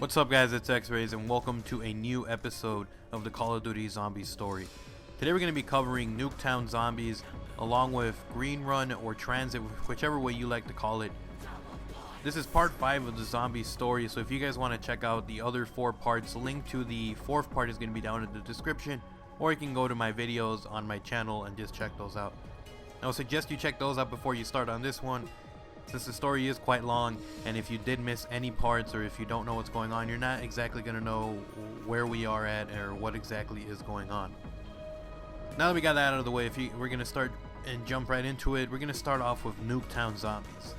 What's up guys, it's X-Rays and welcome to a new episode of the Call of Duty Zombie story. Today we're going to be covering Nuketown Zombies along with Green Run or Transit, whichever way you like to call it. This is part 5 of the zombie story, so if you guys want to check out the other 4 parts, the link to the 4th part is going to be down in the description, or you can go to my videos on my channel and just check those out. I would suggest you check those out before you start on this one, since the story is quite long, and if you did miss any parts or if you don't know what's going on, you're not exactly going to know where we are at or what exactly is going on. Now that we got that out of the way, we're going to start and jump right into it. We're going to start off with Nuketown Zombies.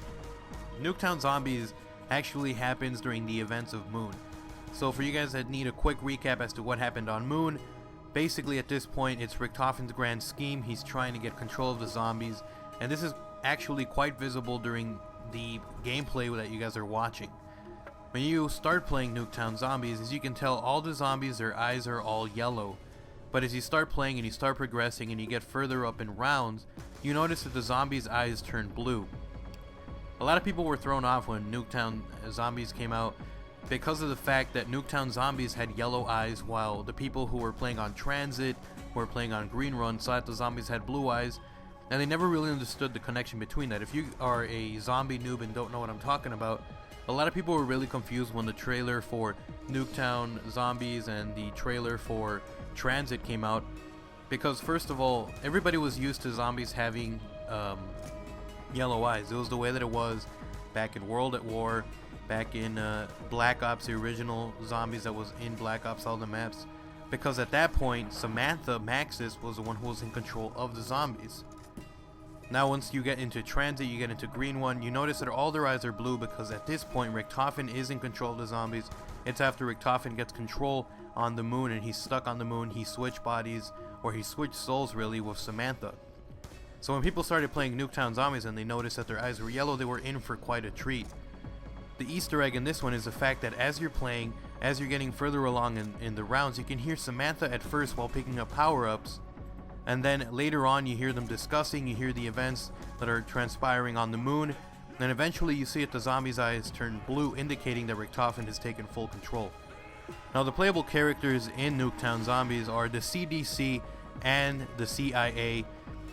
Nuketown Zombies actually happens during the events of Moon. So for you guys that need a quick recap as to what happened on Moon, basically at this point it's Richtofen's grand scheme. He's trying to get control of the zombies, and this is actually quite visible during the gameplay that you guys are watching. When you start playing Nuketown Zombies, as you can tell, all the zombies, their eyes are all yellow. But as you start playing and you start progressing and you get further up in rounds, you notice that the zombies' eyes turn blue. A lot of people were thrown off when Nuketown Zombies came out because of the fact that Nuketown Zombies had yellow eyes, while the people who were playing on Transit, who were playing on Green Run, saw that the zombies had blue eyes, and they never really understood the connection between that. If you are a zombie noob and don't know what I'm talking about, a lot of people were really confused when the trailer for Nuketown Zombies and the trailer for Transit came out, because first of all, everybody was used to zombies having yellow eyes. It was the way that it was back in World at War, back in Black Ops, the original zombies that was in Black Ops, all the maps, because at that point Samantha Maxis was the one who was in control of the zombies. Now once you get into Transit, you get into Green One, you notice that all their eyes are blue because at this point Richtofen is in control of the zombies. It's after Richtofen gets control on the moon and he's stuck on the moon, he switched bodies, or he switched souls really, with Samantha. So when people started playing Nuketown Zombies and they noticed that their eyes were yellow, they were in for quite a treat. The Easter egg in this one is the fact that as you're playing, as you're getting further along in the rounds, you can hear Samantha at first while picking up power-ups, and then later on you hear them discussing, you hear the events that are transpiring on the moon, and eventually you see that the zombies' eyes turn blue, indicating that Richtofen has taken full control. Now the playable characters in Nuketown Zombies are the CDC and the CIA,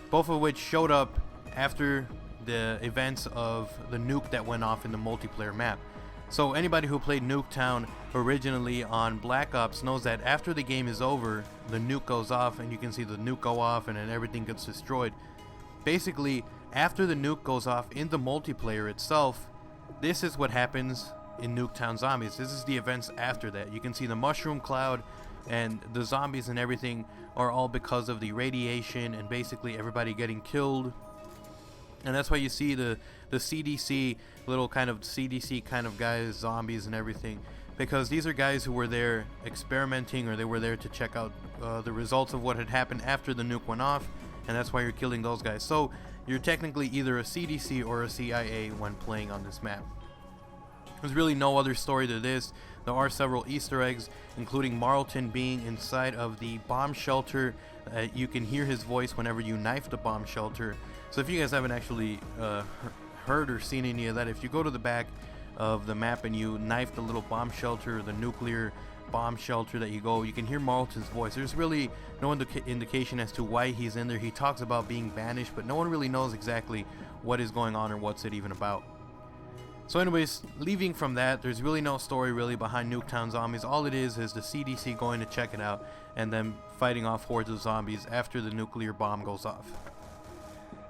both of which showed up after the events of the nuke that went off in the multiplayer map. So anybody who played Nuketown originally on Black Ops knows that after the game is over, the nuke goes off and you can see the nuke go off and then everything gets destroyed. Basically, after the nuke goes off in the multiplayer itself, this is what happens in Nuketown Zombies. This is the events after that. You can see the mushroom cloud and the zombies and everything are all because of the radiation and basically everybody getting killed. And that's why you see the CDC, little kind of CDC kind of guys, zombies and everything, because these are guys who were there experimenting, or they were there to check out the results of what had happened after the nuke went off, and that's why you're killing those guys. So you're technically either a CDC or a CIA when playing on this map. There's really no other story to this. There are several Easter eggs, including Marlton being inside of the bomb shelter. You can hear his voice whenever you knife the bomb shelter. So if you guys haven't actually heard or seen any of that, if you go to the back of the map and you knife the little bomb shelter, the nuclear bomb shelter that you go, you can hear Marlton's voice. There's really no indication as to why he's in there. He talks about being banished, but no one really knows exactly what is going on or what's it even about. So anyways, leaving from that, there's really no story really behind Nuketown Zombies. All it is the CDC going to check it out and then fighting off hordes of zombies after the nuclear bomb goes off.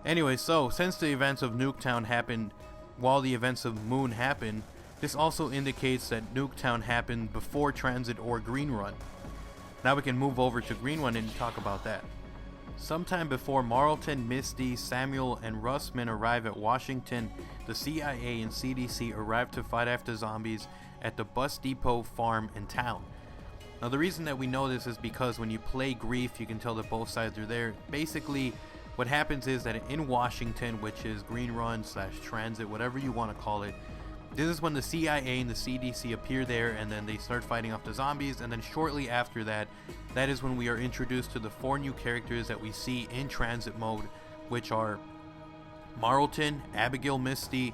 Anyway, so since the events of Nuketown happened while the events of Moon happened, this also indicates that Nuketown happened before Transit or Green Run. Now we can move over to Green Run and talk about that. Sometime before Marlton, Misty, Samuel, and Russman arrive at Washington, the CIA and CDC arrive to fight after zombies at the bus depot farm in town. Now the reason that we know this is because when you play Grief, you can tell that both sides are there. Basically, what happens is that in Washington, which is Green Run / Transit, whatever you want to call it, this is when the CIA and the CDC appear there, and then they start fighting off the zombies, and then shortly after that, that is when we are introduced to the 4 new characters that we see in Transit mode, which are Marlton, Abigail Misty,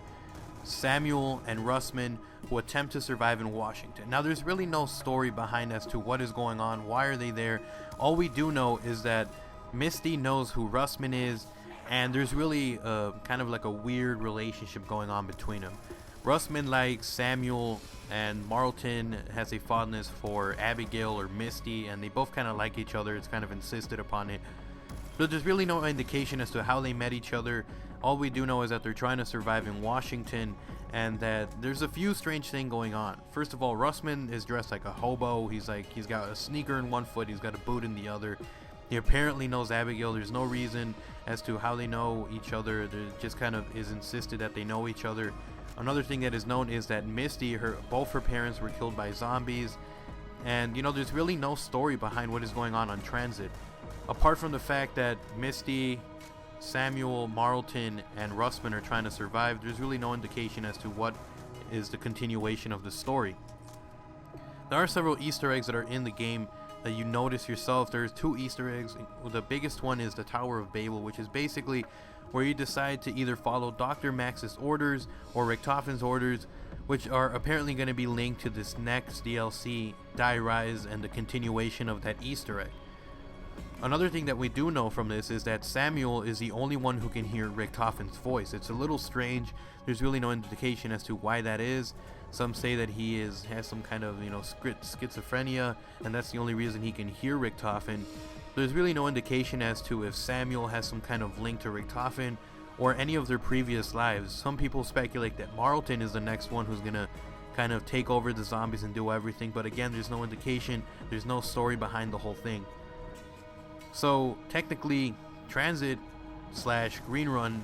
Samuel and Russman, who attempt to survive in Washington. Now, there's really no story behind as to what is going on, why are they there. All we do know is that Misty knows who Russman is, and there's really kind of like a weird relationship going on between them. Russman likes Samuel, and Marlton has a fondness for Abigail or Misty, and they both kind of like each other. It's kind of insisted upon it. But there's really no indication as to how they met each other. All we do know is that they're trying to survive in Washington, and that there's a few strange things going on. First of all, Russman is dressed like a hobo. He's got a sneaker in one foot, he's got a boot in the other. He apparently knows Abigail. There's no reason as to how they know each other. There just kind of is insisted that they know each other. Another thing that is known is that Misty, both her parents were killed by zombies. And, you know, there's really no story behind what is going on Transit. Apart from the fact that Misty, Samuel, Marlton, and Russman are trying to survive, there's really no indication as to what is the continuation of the story. There are several Easter eggs that are in the game that you notice yourself. There's 2 Easter eggs. The biggest one is the Tower of Babel, which is basically where you decide to either follow Dr. Max's orders or Richtofen's orders, which are apparently going to be linked to this next DLC, Die Rise, and the continuation of that Easter egg. Another thing that we do know from this is that Samuel is the only one who can hear Richtofen's voice. It's a little strange. There's really no indication as to why that is. Some say that he has some kind of, schizophrenia, and that's the only reason he can hear Richtofen. There's really no indication as to if Samuel has some kind of link to Richtofen or any of their previous lives. Some people speculate that Marlton is the next one who's gonna kind of take over the zombies and do everything, but again, there's no indication, there's no story behind the whole thing. So technically, Transit / Green Run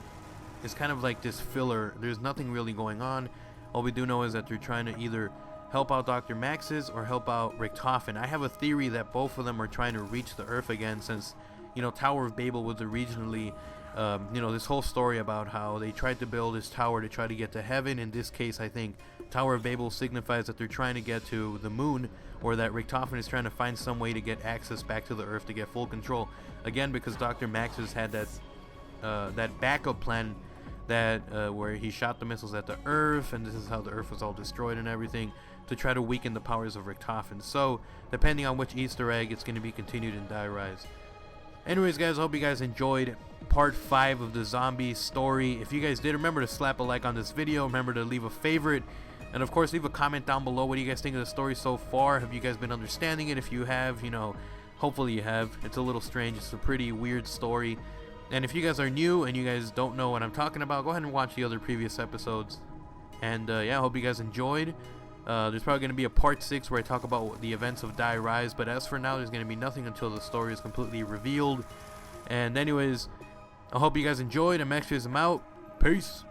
is kind of like this filler. There's nothing really going on. All we do know is that they're trying to either help out Dr. Max's or help out Richtofen. I have a theory that both of them are trying to reach the Earth again, since, Tower of Babel was originally, this whole story about how they tried to build this tower to try to get to heaven. In this case, I think Tower of Babel signifies that they're trying to get to the moon, or that Richtofen is trying to find some way to get access back to the Earth to get full control. Again, because Dr. Max's had that backup plan that where he shot the missiles at the Earth, and this is how the Earth was all destroyed and everything, to try to weaken the powers of Richtofen. So, depending on which Easter egg, it's going to be continued in Die Rise. Anyways, guys, I hope you guys enjoyed part 5 of the zombie story. If you guys did, remember to slap a like on this video. Remember to leave a favorite. And, of course, leave a comment down below. What do you guys think of the story so far? Have you guys been understanding it? If you have, hopefully you have. It's a little strange. It's a pretty weird story. And if you guys are new and you guys don't know what I'm talking about, go ahead and watch the other previous episodes. And yeah, I hope you guys enjoyed. There's probably going to be a part 6 where I talk about the events of Die Rise, but as for now, there's going to be nothing until the story is completely revealed. And anyways, I hope you guys enjoyed. I'm out. Peace.